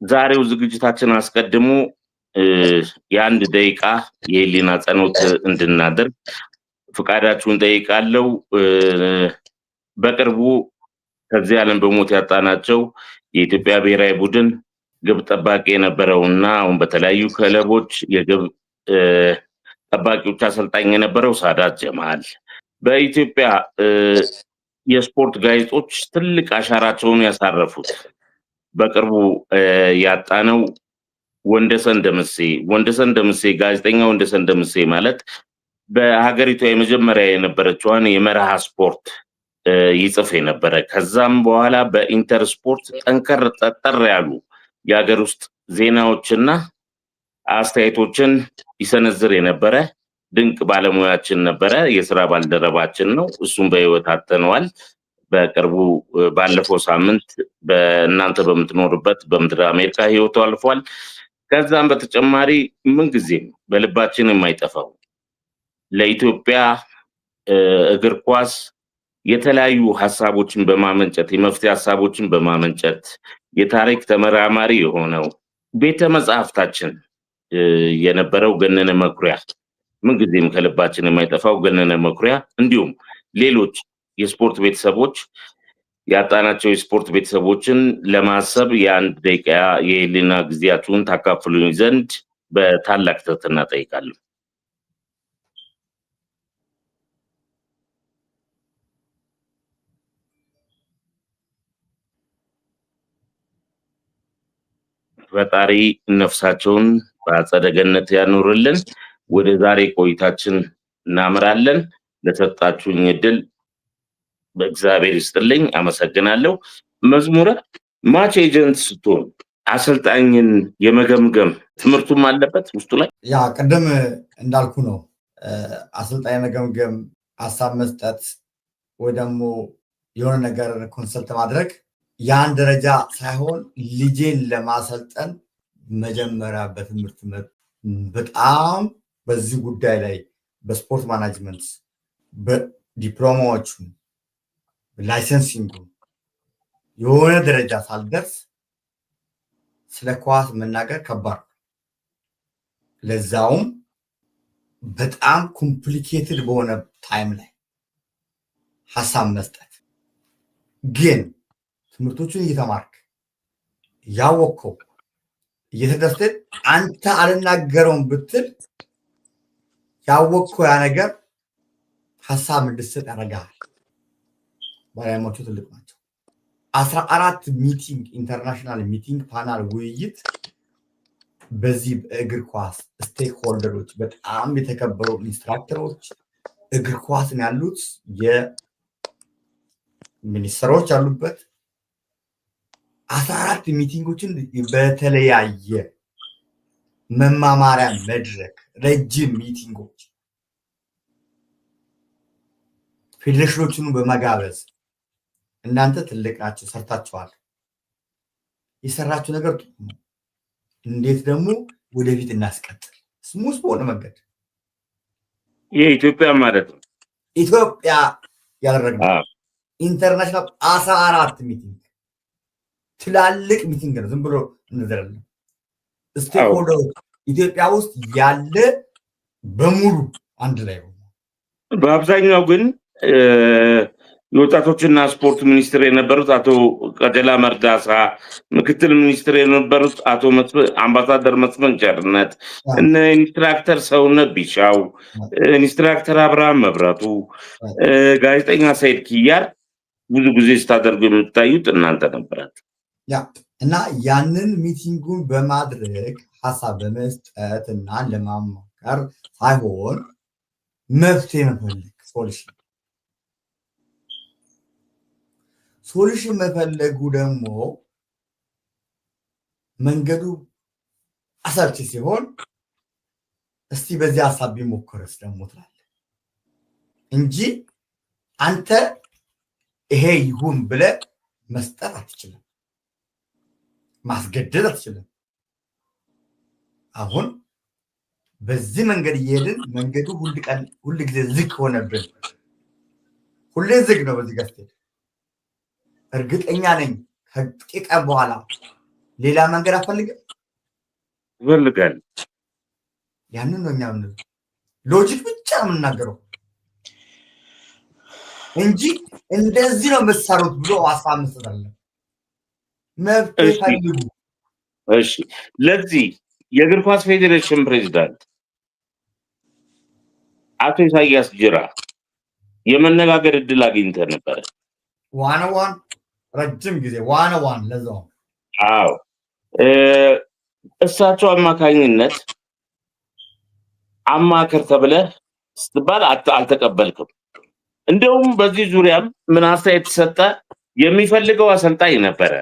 ከዛሬው ዝግጅታችን አስቀድሞ የአንድ ደቂቃ የህሊና ጸሎት እንድናደርግ ፍቃዳችሁን ጠይቃለሁ። በቅርቡ ከዚህ ዓለም በሞት ያጣናቸው የኢትዮጵያ ብሔራዊ ቡድን ግብ ጠባቂ የነበረውና አሁን በተለያዩ ክለቦች የግብ ጠባቂዎች አሰልጣኝ የነበረው ሳዳት ጀማል በኢትዮጵያ የስፖርት ጋዜጦች ትልቅ አሻራቸውን ያሳረፉት በቅርቡ ያጣነው ወንደሰን ደምሴ ጋዜጠኛ ወንደሰን ደምሴ ማለት በሀገሪቷ የመጀመሪያ የነበረችዋን የመርሃ ስፖርት ይጽፍ የነበረ ከዛም በኋላ በኢንተር ስፖርት ጠጠር ያሉ የሀገር ውስጥ ዜናዎችና አስተያየቶችን ይሰነዝር የነበረ ድንቅ ባለሙያችን ነበረ። የስራ ባልደረባችን ነው። እሱም በህይወት አጥተነዋል። በቅርቡ ባለፈው ሳምንት በእናንተ በምትኖርበት በምድር አሜሪካ ህይወቱ አልፏል። ከዛም በተጨማሪ ምንጊዜም በልባችን የማይጠፋው ለኢትዮጵያ እግር ኳስ የተለያዩ ሀሳቦችን በማመንጨት የመፍትሄ ሀሳቦችን በማመንጨት የታሪክ ተመራማሪ የሆነው ቤተ መጽሐፍታችን የነበረው ገነነ መኩሪያ ምንጊዜም ከልባችን የማይጠፋው ገነነ መኩሪያ እንዲሁም ሌሎች የስፖርት ቤተሰቦች ያጣናቸው የስፖርት ቤተሰቦችን ለማሰብ የአንድ ደቂቃ የህሊና ጊዜያችሁን ታካፍሉኝ ዘንድ በታላቅ ትህትና ጠይቃለሁ። ፈጣሪ ነፍሳቸውን በአጸደ ገነት ያኑርልን። ወደ ዛሬ ቆይታችን እናምራለን። ለሰጣችሁኝ እድል በእግዚአብሔር ይስጥልኝ፣ አመሰግናለሁ። መዝሙረ ማች ኤጀንት ስትሆን አሰልጣኝን የመገምገም ትምህርቱም አለበት ውስጡ ላይ። ያ ቅድም እንዳልኩ ነው። አሰልጣኝ መገምገም፣ ሀሳብ መስጠት ወይ ደግሞ የሆነ ነገር ኮንሰልት ማድረግ ያን ደረጃ ሳይሆን ልጄን ለማሰልጠን መጀመሪያ በትምህርት በጣም በዚህ ጉዳይ ላይ በስፖርት ማናጅመንት በዲፕሎማዎቹ ላይሰንሲንጉ የሆነ ደረጃ ሳልደርስ ስለ ኳስ መናገር ከባድ፣ ለዛውም በጣም ኮምፕሊኬትድ በሆነ ታይም ላይ ሀሳብ መስጠት። ግን ትምህርቶቹን እየተማርክ ያወቅከው እየተደሰት አንተ አልናገረውም ብትል ያወቅከው ያ ነገር ሀሳብ እንድትሰጥ ያደርጋል። ባለሙያዎቹ ትልቅ ናቸው። 14 ሚቲንግ ኢንተርናሽናል ሚቲንግ ፓናል ውይይት በዚህ በእግር ኳስ ስቴክ ሆልደሮች በጣም የተከበሩ ኢንስትራክተሮች እግር ኳስን ያሉት የሚኒስትሮች ያሉበት 14 ሚቲንጎችን በተለያየ መማማሪያ መድረክ ረጅም ሚቲንጎች ፌዴሬሽኖችን በመጋበዝ እናንተ ትልቅ ናቸው፣ ሰርታችኋል። የሰራችሁ ነገር ጥሩ ነው። እንዴት ደግሞ ወደፊት እናስቀጥል ስሙስ በሆነ መንገድ የኢትዮጵያ ማለት ነው። ኢትዮጵያ ያደረግነው ኢንተርናሽናል 14 ሚቲንግ ትላልቅ ሚቲንግ ነው። ዝም ብሎ እንዘረለ ስቴክሆልደሮች ኢትዮጵያ ውስጥ ያለ በሙሉ አንድ ላይ ሆኖ በአብዛኛው ግን የወጣቶችና ስፖርት ሚኒስትር የነበሩት አቶ ቀጀላ መርዳሳ፣ ምክትል ሚኒስትር የነበሩት አቶ አምባሳደር መስፍን ቸርነት፣ እነ ኢንስትራክተር ሰውነት ቢሻው፣ ኢንስትራክተር አብርሃም መብራቱ፣ ጋዜጠኛ ሰይድ ኪያር ብዙ ጊዜ ስታደርጉ የምታዩት እናንተ ነበራችሁ። እና ያንን ሚቲንጉን በማድረግ ሀሳብ በመስጠት እና ለማማከር ሳይሆን መፍትሄ መፈለግ ሶሉሽን መፈለጉ ደግሞ መንገዱ አሰልቺ ሲሆን እስቲ በዚህ ሀሳብ ቢሞክርስ ደግሞ ትላለህ እንጂ አንተ ይሄ ይሁን ብለህ መስጠት አትችልም፣ ማስገደድ አትችልም። አሁን በዚህ መንገድ እየሄድን መንገዱ ሁል ጊዜ ዝግ ሆነብን። ሁሌ ዝግ ነው። በዚህ ጋር ስትሄድ እርግጠኛ ነኝ ከጥቂት ቀን በኋላ ሌላ መንገድ አፈልግም ይፈልጋል። ያንን ነው እኛ ምን ሎጂክ ብቻ የምናገረው እንጂ እንደዚህ ነው የምትሰሩት ብሎ ሀሳብ መስጠት አለ። መፍትሄ ፈልጉ። እሺ፣ ለዚህ የእግር ኳስ ፌዴሬሽን ፕሬዚዳንት አቶ ኢሳያስ ጅራ የመነጋገር እድል አግኝተህ ነበረ? ዋን ረጅም ጊዜ ዋን ለዛው። አዎ፣ እሳቸው አማካኝነት አማከር ተብለህ ስትባል አልተቀበልክም። እንደውም በዚህ ዙሪያም ምን አስተያየት ተሰጠ? የሚፈልገው አሰልጣኝ ነበረ።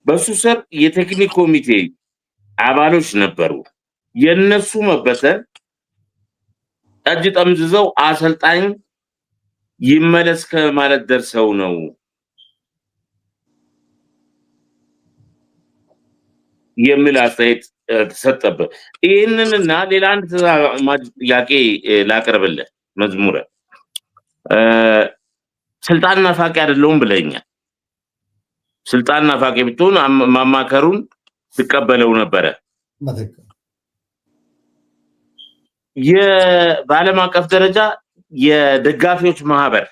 በሱ ስር የቴክኒክ ኮሚቴ አባሎች ነበሩ። የነሱ መበተን ጠጅ ጠምዝዘው አሰልጣኝ ይመለስ ከማለት ደርሰው ነው የሚል አስተያየት ተሰጠበት። ይህንንና ሌላ አንድ ተዛማጅ ጥያቄ ላቅርብልህ መዝሙረ። ስልጣን ናፋቂ አይደለሁም ብለኛል። ስልጣን ናፋቂ ብትሆን ማማከሩን ትቀበለው ነበረ። በዓለም አቀፍ ደረጃ የደጋፊዎች ማህበር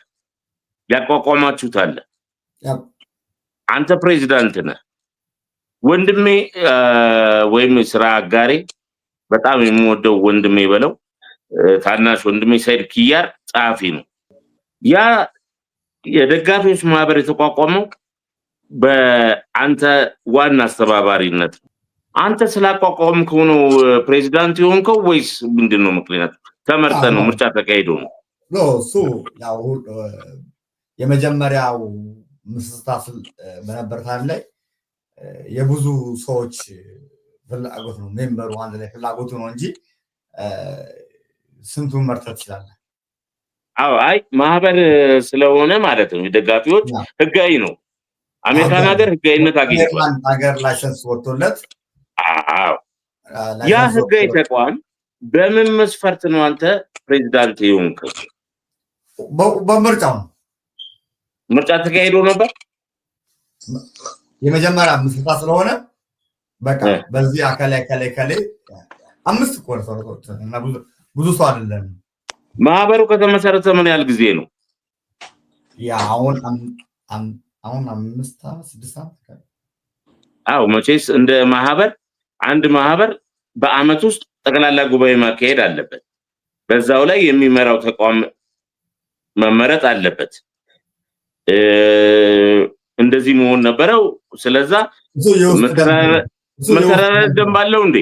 ያቋቋማችሁት አለ። አንተ ፕሬዚዳንት ነህ። ወንድሜ ወይም ስራ አጋሬ በጣም የምወደው ወንድሜ በለው ታናሽ ወንድሜ ሰይድ ኪያር ጸሐፊ ነው። ያ የደጋፊዎች ማህበር የተቋቋመው በአንተ ዋና አስተባባሪነት ነው። አንተ ስላቋቋምከው ነው ፕሬዚዳንት የሆንከው ወይስ ምንድነው ምክንያቱ? ተመርጠህ ነው? ምርጫ ተካሂዶ ነው? እሱ ያው የመጀመሪያው ምስስታ በነበር ታይም ላይ የብዙ ሰዎች ፍላጎት ነው። ሜምበሩ አንድ ላይ ፍላጎቱ ነው እንጂ ስንቱን መርጠት ይችላል። አዎ፣ አይ ማህበር ስለሆነ ማለት ነው። የደጋፊዎች ህጋዊ ነው። አሜሪካን ሀገር ህጋዊነት አግኝቷል። ሀገር ላይሰንስ ወጥቶለት። አዎ፣ ያ ህጋዊ ተቋም በምን መስፈርት ነው አንተ ፕሬዚዳንት የሆንከው? በምርጫው ነው። ምርጫ ተካሂዶ ነበር። የመጀመሪያ ምስታ ስለሆነ በቃ በዚህ አካላይ 5 ኮርሶች እና ብዙ ሰው አይደለም። ማህበሩ ከተመሰረተ ምን ያህል ጊዜ ነው? ያ አሁን 5 ዓመት 6 ዓመት። አዎ፣ መቼስ እንደ ማህበር አንድ ማህበር በአመት ውስጥ ጠቅላላ ጉባኤ ማካሄድ አለበት። በዛው ላይ የሚመራው ተቋም መመረጥ አለበት። እንደዚህ መሆን ነበረው። ስለዛ መተዳደሪያ ደንብ አለው እንዴ?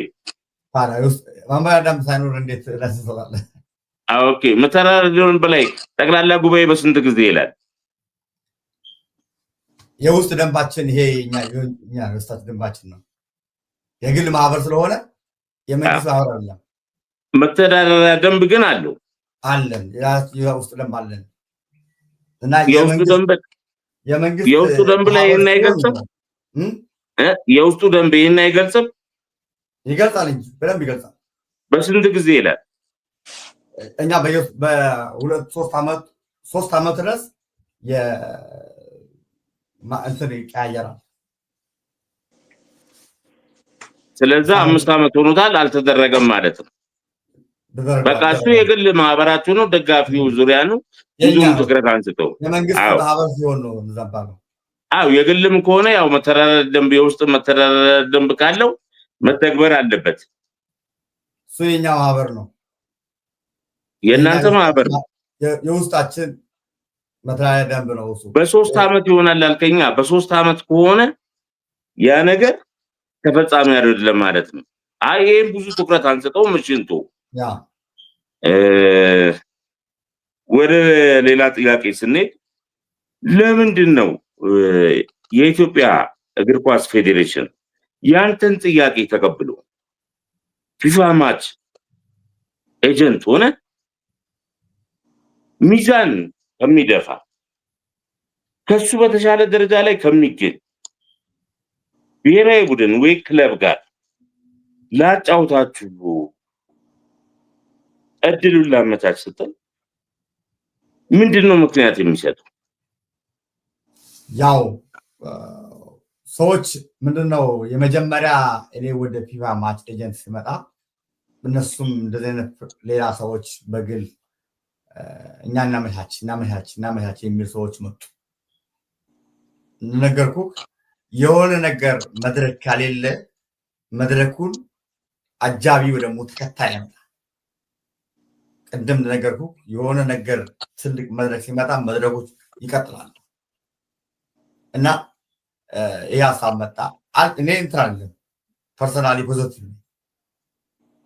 መመሪያ ደንብ ሳይኖር እንዴት ላስሰራለ? ኦኬ፣ መተዳደሪያ ደንብ ላይ ጠቅላላ ጉባኤ በስንት ጊዜ ይላል? የውስጥ ደንባችን ይሄ እኛ የውስጥ ደንባችን ነው። የግል ማህበር ስለሆነ የመንግስት ማህበር አይደለም። መተዳደሪያ ደንብ ግን አለው። አለን፣ የውስጥ ደንብ አለን እና የውስጡ ደንብ ላይ ይሄን አይገልጽም። የውስጡ ደንብ ይሄን አይገልጽም። ይገልጻል እንጂ በደንብ ይገልጻል። በስንት ጊዜ ይላል? እኛ ሶስት ዓመት ድረስ እንትን ይቀያየራል። ስለዚህ 5 ዓመት ሆኖታል፣ አልተደረገም ማለት ነው። በቃ እሱ የግል ማህበራችሁ ነው፣ ደጋፊው ዙሪያ ነው። ብዙም ትኩረት አንስተው የመንግስት ማህበር ሲሆን ነው ዘባለው። አዎ፣ የግልም ከሆነ ያው መተዳደሪያ ደንብ የውስጥ መተዳደሪያ ደንብ ካለው መተግበር አለበት። እሱ የኛ ማህበር ነው፣ የእናንተ ማህበር ነው። የውስጣችን መተዳደሪያ ደንብ ነው እሱ። በ3 ዓመት ይሆናል አልከኛ። በ3 ዓመት ከሆነ ያ ነገር ተፈጻሚ አይደለም ማለት ነው። አይ ይሄን ብዙ ትኩረት አንስተው ምሽንቶ ያ ወደ ሌላ ጥያቄ ስንሄድ ለምንድን ነው የኢትዮጵያ እግር ኳስ ፌዴሬሽን ያንተን ጥያቄ ተቀብሎ ፊፋ ማች ኤጀንት ሆነ ሚዛን ከሚደፋ ከሱ በተሻለ ደረጃ ላይ ከሚገኝ ብሔራዊ ቡድን ወይ ክለብ ጋር ላጫውታችሁ እድሉን ላመቻች ስትል ምንድነው ምክንያት የሚሰጡ? ያው ሰዎች ምንድነው የመጀመሪያ እኔ ወደ ፊፋ ማች ኤጀንት ሲመጣ እነሱም እንደዚህ አይነት ሌላ ሰዎች በግል እኛ እናመቻች የሚል ሰዎች መጡ። ነገርኩ የሆነ ነገር መድረክ ካሌለ መድረኩን አጃቢ ወይ ደግሞ ተከታይ ያመጣ። ቅድም ነገርኩ የሆነ ነገር ትልቅ መድረክ ሲመጣ መድረኮች ይቀጥላሉ እና ይሄ ሀሳብ መጣ። እኔ እንትን ፐርሰናሊ ፖዚቲቭ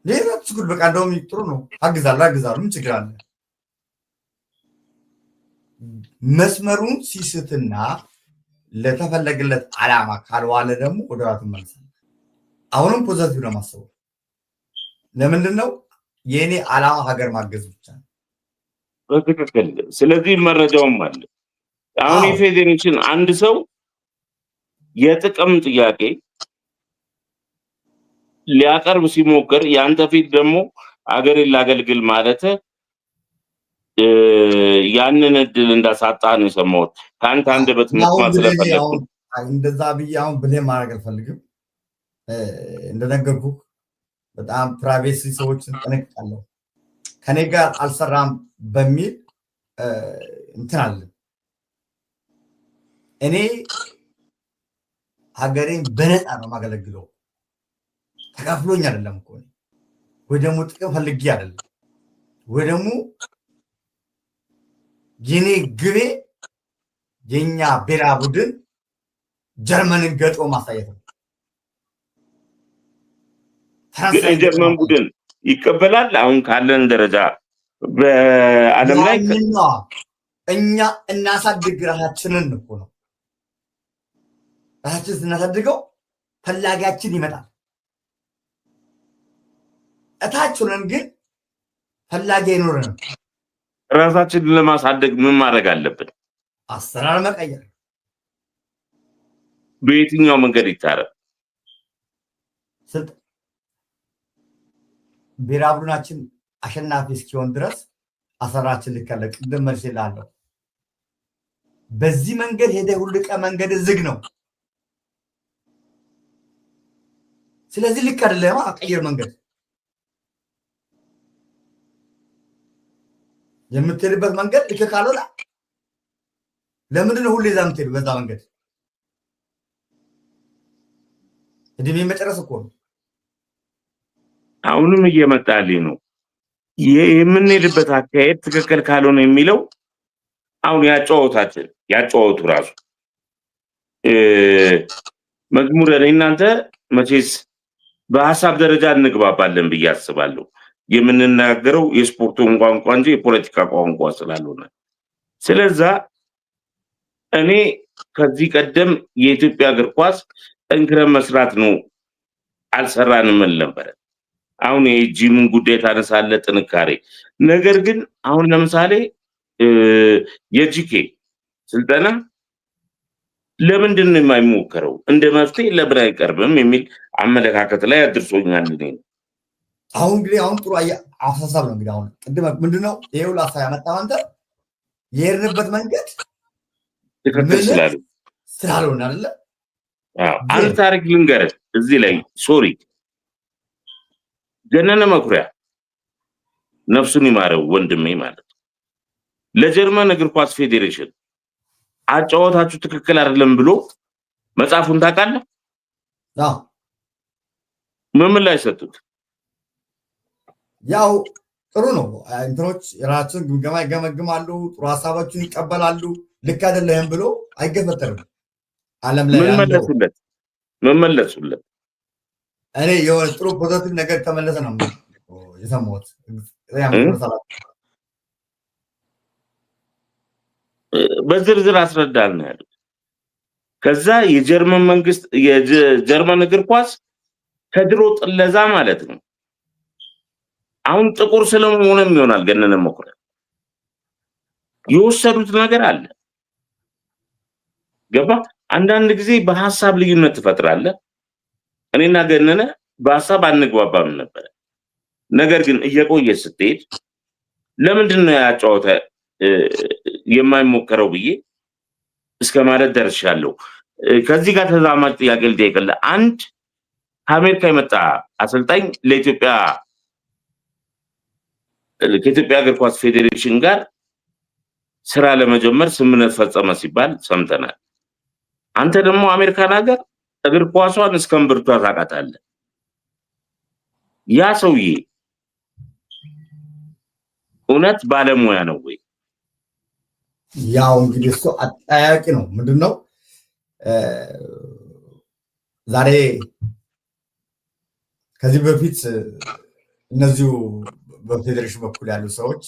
ሌላ ችግር በቃ እንደውም ጥሩ ነው አግዛለሁ ምን ችግር አለ? መስመሩን ሲስትና ለተፈለገለት ዓላማ ካልዋለ ደግሞ ወደ ራሱ መልሰን አሁንም ፖዚቲቭ ነው ማሰቡ። ለምንድን ነው የኔ ዓላማ ሀገር ማገዝ ብቻ ነው። በትክክል ስለዚህ መረጃውም አለ። አሁን የፌዴሬሽን አንድ ሰው የጥቅም ጥያቄ ሊያቀርብ ሲሞክር ያንተ ፊት ደግሞ አገሬን ላገልግል ማለት ያንን እድል እንዳሳጣህ ነው የሰማሁት። ከአንተ አንደበት መስማት ስለፈለኩ እንደዛ ብዬ አሁን ብለህ ማድረግ አልፈልግም። እንደነገርኩህ በጣም ፕራይቬሲ ሰዎችን ጠነቅቃለሁ። ከኔ ጋር አልሰራም በሚል እንትን አለ። እኔ ሀገሬን በነፃ ነው የማገለግለው። ተካፍሎኝ አይደለም እኮ ወይ ደግሞ ጥቅም ፈልጌ አይደለም ወይ ደግሞ የኔ ግቤ የኛ ብሔራዊ ቡድን ጀርመንን ገጥሞ ማሳየት ነው። የጀርመን ቡድን ይቀበላል። አሁን ካለን ደረጃ በዓለም ላይ እኛ እናሳድግ ራሳችንን እኮ ነው። ራሳችን ስናሳድገው ፈላጊያችን ይመጣል። እታችንን ግን ፈላጊ አይኖርንም። ራሳችንን ለማሳደግ ምን ማድረግ አለብን? አሰራር መቀየር። በየትኛው መንገድ ይታረም? ብሔራዊ ቡድናችን አሸናፊ እስኪሆን ድረስ አሰራራችን ልከለቅ ቅድም መልስ ይላለሁ። በዚህ መንገድ ሄደ ሁሉ ቀን መንገድ ዝግ ነው። ስለዚህ ልክ አይደለም። ቀይር መንገድ የምትሄድበት መንገድ ልክ ካልሆነ ለምንድን ነው ሁሌ እዛ የምትሄዱ? በዛ መንገድ እድሜ መጨረስ እኮ ነው። አሁንም እየመጣልኝ ነው የምንሄድበት አካሄድ ትክክል ካልሆነ የሚለው አሁን ያጫወቱ ራሱ መዝሙር ላይ እናንተ መቼስ በሐሳብ ደረጃ እንግባባለን ብዬ አስባለሁ። የምንናገረው የስፖርቱን ቋንቋ እንጂ የፖለቲካ ቋንቋ ስላልሆነ ስለዛ እኔ ከዚህ ቀደም የኢትዮጵያ እግር ኳስ ጠንክረን መስራት ነው አልሰራንም ነበር። አሁን የጂምን ጉዳይ ታነሳለ ጥንካሬ። ነገር ግን አሁን ለምሳሌ የጂኬ ስልጠና ለምንድን ነው የማይሞከረው? እንደ መፍትሄ ለምን አይቀርብም የሚል አመለካከት ላይ አድርሶኛል። አሁን እንግዲህ አሁን ጥሩ አስተሳሰብ ነው። እንግዲህ አሁን ቅድም ምንድነው ይሄው ላሳ ያመጣው አንተ የሄድንበት መንገድ ትክክል ስላልሆነ አይደለ? አንድ ታሪክ ልንገርህ እዚህ ላይ ሶሪ ገነነ መኩሪያ ነፍሱን ይማረው ወንድሜ ማለት ለጀርመን እግር ኳስ ፌዴሬሽን አጫወታችሁ ትክክል አይደለም ብሎ መጽሐፉን ታውቃለህ? ምን ላይ ሰጡት? ያው ጥሩ ነው። እንትኖች የራሳቸውን ግምገማ ይገመግማሉ፣ ጥሩ ሀሳቦችን ይቀበላሉ። ልክ አይደለም ብሎ አይገፈተርም። ዓለም ላይ ምን መለሱለት? እኔ የሆነ ጥሩ ፖዘቲቭ ነገር ተመለሰ ነው የሰማሁት። በዝርዝር አስረዳል ነው ያሉት። ከዛ የጀርመን መንግስት የጀርመን እግር ኳስ ከድሮ ጥለዛ ማለት ነው አሁን ጥቁር ስለሆነም ይሆናል ገነነ መኩሪያ የወሰዱት ነገር አለ። ገባ? አንዳንድ ጊዜ በሐሳብ ልዩነት ትፈጥራለህ። እኔና ገነነ በሐሳብ አንግባባም ነበር። ነገር ግን እየቆየ ስትሄድ ለምንድን ነው ያጫወተ የማይሞከረው ብዬ እስከ ማለት ደርሻለሁ። ከዚህ ጋር ተዛማጅ ጥያቄ ልጠይቅልህ። አንድ ከአሜሪካ የመጣ አሰልጣኝ ከኢትዮጵያ እግር ኳስ ፌዴሬሽን ጋር ስራ ለመጀመር ስምምነት ፈጸመ ሲባል ሰምተናል። አንተ ደግሞ አሜሪካን ሀገር እግር ኳሷን እስከ እምብርቷ ታውቃታለህ። ያ ሰውዬ እውነት ባለሙያ ነው ወይ? ያው እንግዲህ እሱ አጠያቂ ነው። ምንድነው ዛሬ ከዚህ በፊት እነዚሁ በፌዴሬሽን በኩል ያሉ ሰዎች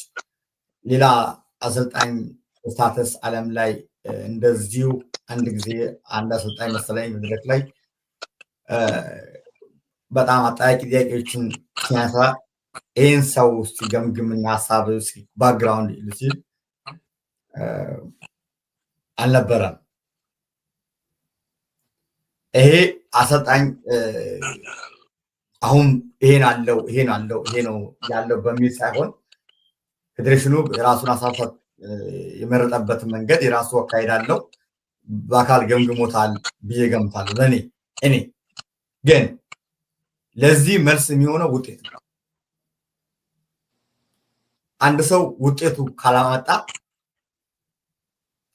ሌላ አሰልጣኝ ስታተስ ዓለም ላይ እንደዚሁ አንድ ጊዜ አንድ አሰልጣኝ መሰለኝ መድረክ ላይ በጣም አጠያቂ ጥያቄዎችን ሲያነሳ ይህን ሰው ሲገምግምና ሀሳብ ባክግራውንድ ይሉ ሲል አልነበረም። ይሄ አሰልጣኝ አሁን ይሄን አለው ይሄ ነው ያለው በሚል ሳይሆን ፌዴሬሽኑ የራሱን ሀሳብ የመረጠበትን መንገድ የራሱ አካሄድ አለው። በአካል ገምግሞታል ብዬ ገምታለሁ። እኔ ግን ለዚህ መልስ የሚሆነው ውጤት ነው። አንድ ሰው ውጤቱ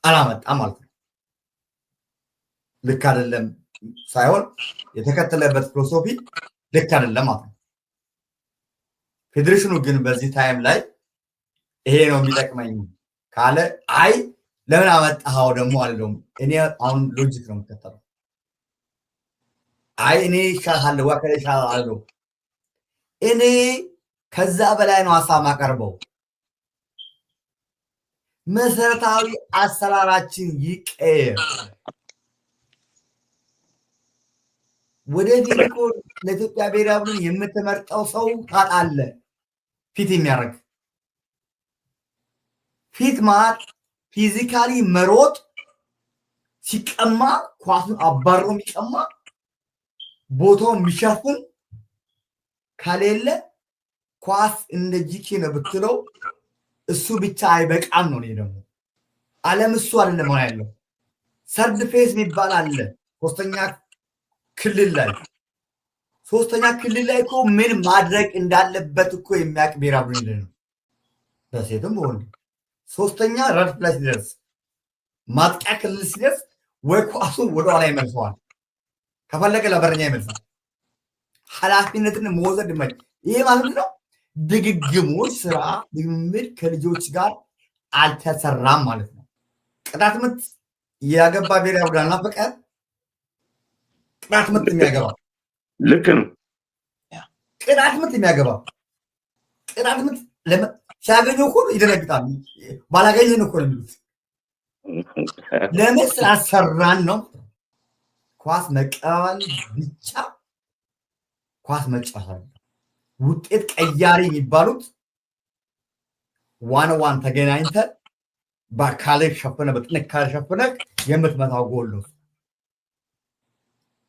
አላመጣም ማለት ነው። ልክ አይደለም ሳይሆን የተከተለበት ፊሎሶፊ ልክ አይደለም ማለት ነው። ፌዴሬሽኑ ግን በዚህ ታይም ላይ ይሄ ነው የሚጠቅመኝ ካለ አይ ለምን አመጣኸው ደግሞ አልለውም። እኔ አሁን ሎጂክ ነው የምከተለው። አይ እኔ ይሻላለሁ ወከለ ይሻላለሁ እኔ ከዛ በላይ ነው ሀሳብ ማቀርበው። መሰረታዊ አሰራራችን ይቀየር። ወደፊት እኮ ለኢትዮጵያ ብሔራዊ ቡድን የምትመርጠው ሰው ታጣለ። ፊት የሚያደርግ ፊት ማለት ፊዚካሊ መሮጥ ሲቀማ ኳሱን አባሮ የሚቀማ ቦታውን የሚሸፍን ከሌለ ኳስ እንደ ጂኬ ነው ብትለው እሱ ብቻ አይበቃም ነው። ደግሞ ዓለም እሱ አይደለም ያለው። ሰርድ ፌስ የሚባል አለ ሶስተኛ ክልል ላይ እኮ ምን ማድረግ እንዳለበት እኮ የሚያውቅ ብሔራዊ ቡድን ነው። በሴትም በወንድ ሶስተኛ ረድፍ ላይ ሲደርስ ማጥቂያ ክልል ሲደርስ ወይ ኳሱን ወደኋላ ይመልሰዋል፣ ከፈለገ ለበረኛ ይመልሳል። ኃላፊነትን መውሰድ ይሄ ማለት ነው። ድግግሞች ስራ ልምምድ ከልጆች ጋር አልተሰራም ማለት ነው። ቅጣት ምት ያገባ ብሔራዊ ቡድን አልናፈቀ ቅጣት ምት የሚያገባ ልክ ነው። ቅጣት ምት የሚያገባ ቅጣት ምት ሲያገኘው እኮ ይደነግጣል። ባላገኘን እኮ ነው የሚሉት። ለምን ስላሰራን ነው። ኳስ መቀባበል ብቻ ኳስ መጫወት ውጤት ቀያሪ የሚባሉት ዋን ተገናኝተ በአካል ሸፍነ በጥንካሬ ሸፍነ የምትመታው ጎል ነው።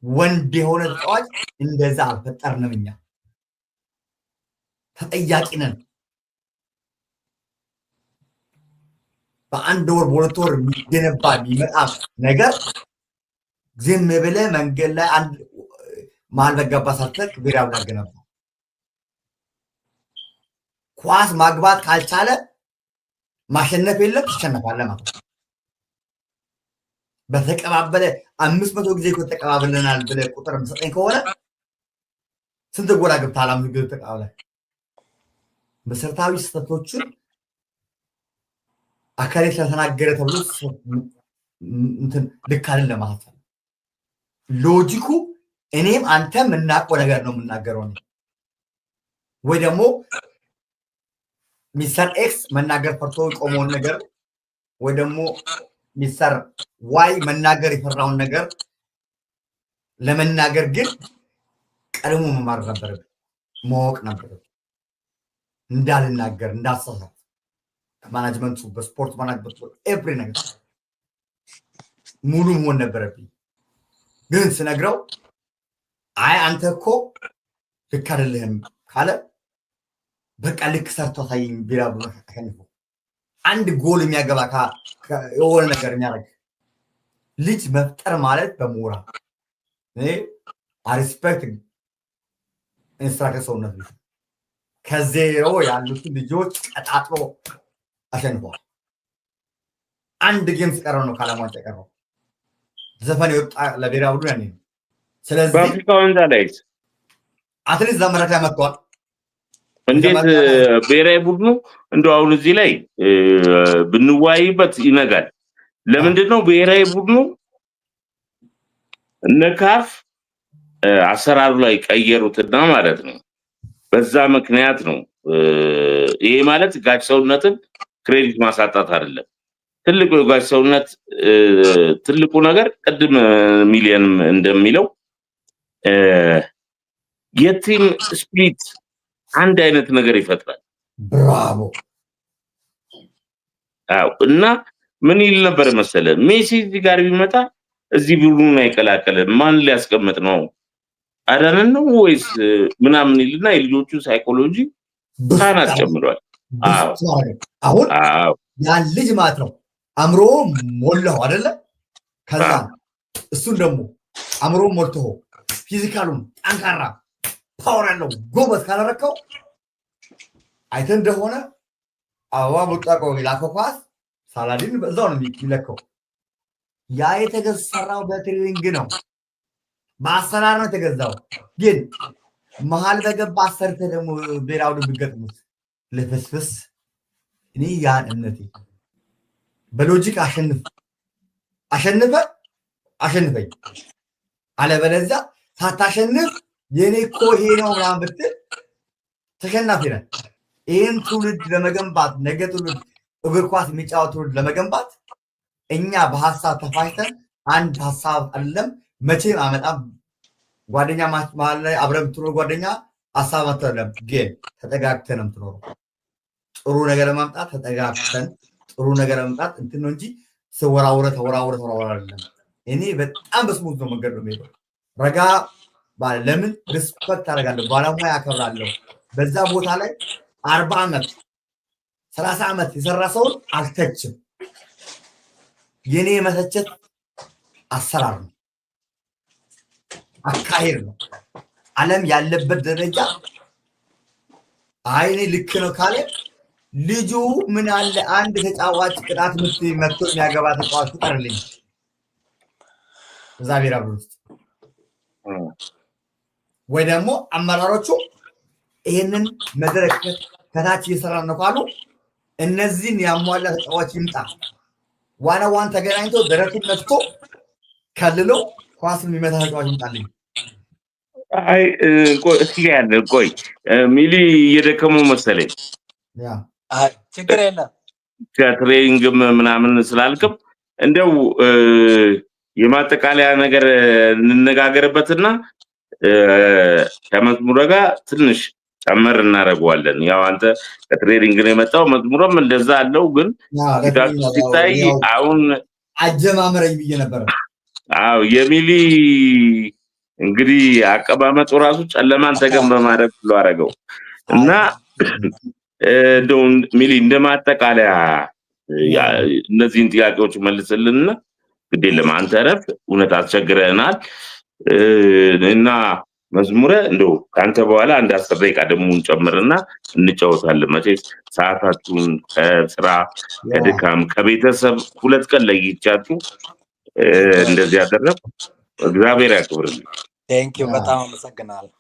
ወንድ የሆነ ተጫዋች እንደዛ አልፈጠርንም። እኛ ተጠያቂ ነን። በአንድ ወር በሁለት ወር የሚገነባ የሚመጣ ነገር ዝም ብለህ መንገድ ላይ አንድ መሀል በገባ ሰርተህ ብሔራዊ ቡድን ገነባ። ኳስ ማግባት ካልቻለ ማሸነፍ የለም፣ ትሸነፋለህ ማለት ነው። በተቀባበለ 500 ጊዜ እኮ ተቀባብለናል ብለህ ቁጥር የምትሰጠኝ ከሆነ ስንት ጎል አግብተሃል? 5 ጊዜ ተቀባብለህ። መሰረታዊ ስህተቶችን አካሌ ስለተናገረ ተብሎ ልክ አይደለም ማለት ነው። ሎጂኩ እኔም አንተም የምናውቀው ነገር ነው የምናገረው ወይ ደግሞ ሚስተር ኤክስ መናገር ፈርቶ የቆመውን ነገር ወይ ደግሞ ሚስተር ዋይ መናገር የፈራውን ነገር ለመናገር ግን ቀድሞ መማር ነበረብን፣ ማወቅ ነበረብን። እንዳልናገር እንዳልሳሳት ማናጅመንቱ በስፖርት ማናጅመንቱ ኤቭሪ ነገር ሙሉ መሆን ነበረብኝ። ግን ስነግረው አይ አንተ እኮ ልክ አይደለህም ካለ በቃ ልክ ሰርቶ አሳየኝ። ብሔራዊ ቡድን ተሸንፎ አንድ ጎል የሚያገባ የሆነ ነገር የሚያደርግ ልጅ መፍጠር ማለት በሞራል አሪስፔክት ኢንስትራክተር ሰውነት ነው። ከዜሮ ያሉትን ልጆች ቀጣጥሎ አሸንፏል። አንድ ጌም ሲቀረው ነው ከዓለም ዋንጫ የቀረው። ዘፈን የወጣ ለብሔራዊ ቡድን ያኔ ነው። ስለዚህ በአፍሪካ ዋንጫ ላይ አትሌት ዘመረክ ላይ መጥቷል። እንዴት ብሔራዊ ቡድኑ እንደው አሁን እዚህ ላይ ብንወያይበት ይነጋል። ለምንድን ነው ብሔራዊ ቡድኑ እነ ካፍ አሰራሩ ላይ ቀየሩትና ማለት ነው። በዛ ምክንያት ነው። ይሄ ማለት ጋሽ ሰውነትን ክሬዲት ማሳጣት አይደለም። ትልቁ ጋሽ ሰውነት ትልቁ ነገር ቅድም ሚሊየን እንደሚለው የቲም ስፕሊት አንድ አይነት ነገር ይፈጥራል። ብራቮ። አዎ። እና ምን ይል ነበር መሰለ ሜሲ እዚህ ጋር ቢመጣ እዚህ ቡድኑን አይቀላቀልም። ማን ሊያስቀምጥ ነው? አዳነን ነው ወይስ ምናምን ይልና የልጆቹ ሳይኮሎጂ ታናት ጨምሯል። አሁን ያን ልጅ ማለት ነው አምሮ ሞላው አይደለ? ከዛ እሱን ደግሞ አምሮ ሞልቶ ፊዚካሉን ጠንካራ ፓወር ያለው ጎበዝ ካላረከው አይተ እንደሆነ አበባ ቡጣቆ ላከው ኳስ ሳላዲን በዛው ነው የሚለከው። ያ የተገሰራው በትሬኒንግ ነው፣ በአሰራር ነው የተገዛው። ግን መሀል በገባ አሰርተ ደግሞ ብሔራዊ ቡድን ቢገጥሙት ለፈስፈስ እኔ ያን እምነቴ በሎጂክ አሸንፈኝ አለበለዚያ ሳታሸንፍ የኔ እኮ ይሄ ነው ምናምን ብትል ተሸናፊ ነህ። ይህን ትውልድ ለመገንባት ነገ ትውልድ እግር ኳስ የሚጫወት ትውልድ ለመገንባት እኛ በሀሳብ ተፋጭተን አንድ ሀሳብ አይደለም መቼም አመጣም። ጓደኛ መሀል ላይ አብረን የምትኖር ጓደኛ ሀሳብ አትለም፣ ግን ተጠጋግተን ነው የምትኖረው። ጥሩ ነገር ለማምጣት ተጠጋግተን ጥሩ ነገር ለማምጣት እንትን ነው እንጂ ተወራውረ አይደለም። እኔ በጣም በስሙት ነው መንገድ ነው የሚሄደው። ረጋ ባለ ለምን ሪስፔክት አደርጋለሁ፣ ባለሙያ አከብራለሁ። በዛ ቦታ ላይ 40 ዓመት 30 ዓመት የሰራ ሰውን አልተችም። የኔ መተቸት አሰራር ነው፣ አካሄድ ነው። ዓለም ያለበት ደረጃ አይኔ ልክ ነው ካለ ልጁ ምን አለ አንድ ተጫዋች ቅጣት ምት መጥቶ የሚያገባ ተጫዋች ፍጠርልኝ እዛ ብሔራዊ ቡድን ውስጥ ወይ ደግሞ አመራሮቹ ይሄንን መድረክ ከታች እየሰራ ነው ካሉ እነዚህን ያሟላ ተጫዋች ይምጣ። ዋን ተገናኝቶ ደረቱን ነፍቶ ከልሎ ኳስን የሚመታ ተጫዋች ይምጣልኝ። አይ ቆይ ሚሊ እየደከመው መሰለኝ። ችግር የለም ከትሬኒንግም ምናምን ስላልክም እንደው የማጠቃለያ ነገር እንነጋገርበትና ከመዝሙረ ጋር ትንሽ ጨመር እናደርገዋለን። ያው አንተ ከትሬኒንግ ነው የመጣው፣ መዝሙረም እንደዛ አለው። ግን ሲታይ አሁን አጀማመረኝ ብዬ ነበር። አዎ የሚሊ እንግዲህ አቀማመጡ ራሱ ጨለማን ተገን በማድረግ ብሎ አደረገው እና እንደው ሚሊ እንደማጠቃለያ እነዚህን ጥያቄዎች መልስልንና ግዴለም አንተ ረፍ እውነት አስቸግረናል እና መዝሙረ እንደው ካንተ በኋላ አንድ 10 ደቂቃ ደግሞ እንጨምርና እንጫወታለን። መቼስ ሰዓታችሁን ከስራ ከድካም ከቤተሰብ 2 ቀን ለይቻችሁ እንደዚህ ያደረኩ እግዚአብሔር ያክብርልኝ። ቴንክ ዩ በጣም አመሰግናለሁ።